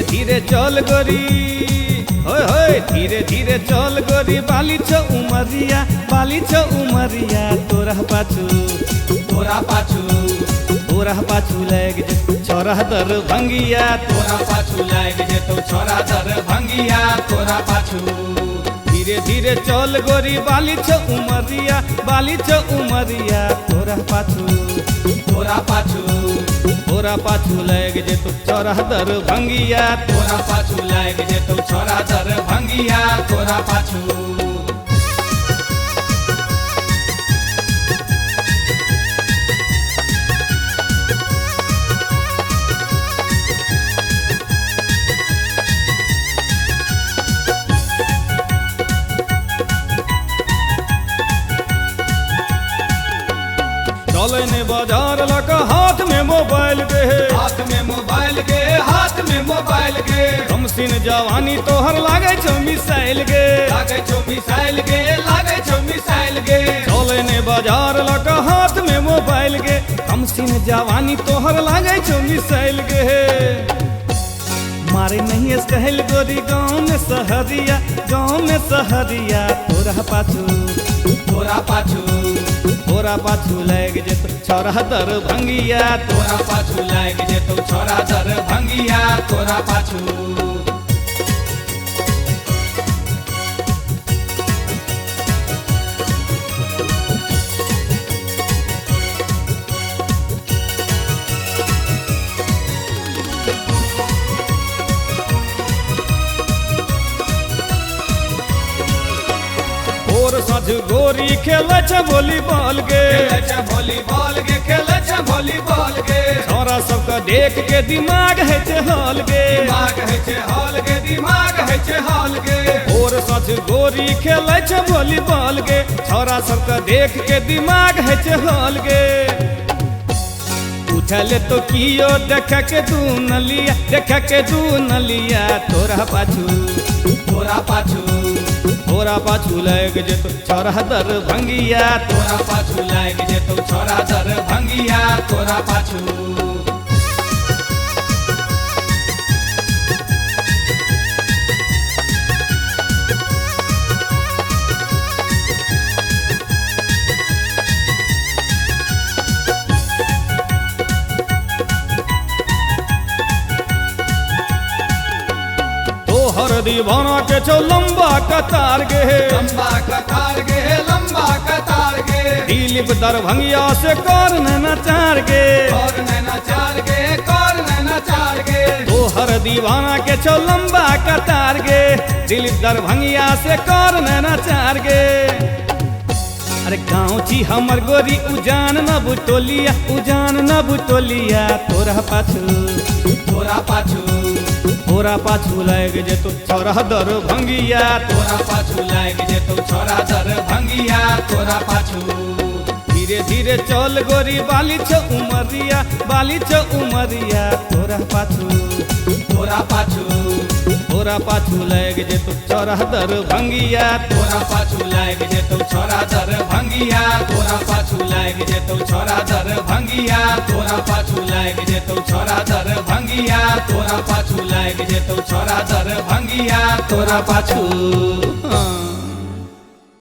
धीरे चल गोरी होय होय धीरे धीरे चल गोरी बाली छ उमरिया तोरा पाछू लग जे छोरा दर भंगिया तोरा पाछू लाग जेतो छोरा दर भंगिया तोरा पाछू धीरे धीरे चल गोरी बाली छ उमरिया तोरा पाछू लग जे छोरा दर भंगिया तोरा पाछू लाग जेतो छोरा दर भंगिया तोरा पाछू चले ने बाजार लगा हाथ में मोबाइल के हाथ में मोबाइल के कमसिन जवानी तोहर लागे छो मिसाइल गे लागे छो मिसाइल गे चले ने बाजार लगा हाथ में मोबाइल के कमसिन जवानी तोहर लागे छो मिसाइल गे मारे नहीं कहल गोरी गाँव में सहरिया तोरा पाछू लग जे छोरा दर भंगिया तोरा पाछू लाग जेतो छोरा दर भंगिया तोरा पाछू और साझ गोरी खेले छ वॉलीबॉल गे वॉलीबॉल के छोरा सबका देख के दिमाग है हॉल गे दिमाग है हॉल के और साझ गोरी खेले छ वॉलीबॉल गे छोरा सबका देख के दिमाग है हॉल गे उठले तो कियो देख के तू नलिया तोरा पाछू लग जे छोरा दर भंगिया तोरा पाछू लाग जेतो छोरा दर भंगिया तोरा पाछू तोहर दीवाना के छो लंबा कतार गे दिलीप दरभंगिया से कर नचार गे तोहर दीवाना के छो लंबा कतार गे दिलीप दरभंगिया से कर नचार गे अरे गाँव छी हमर गोरी उजान न बुटोलिया तोरा पाछू लग जे छोरा दर भंगिया तोरा पाछू लाग जेतो छोरा दर भंगिया तोरा पाछू धीरे धीरे चल गोरी बाली छ उमरिया तोरा पाछू लग जे छोरा दर भंगिया तोरा पाछू लाग जेतो छोरा दर भंगिया तोरा पाछू लाग जेतो छोरा दर भंगिया तोरा पाछू लाग जेतो छोरा दर भंगिया तोरा पाछू लाग जेतो छोरा दर भंगिया तोरा पाछू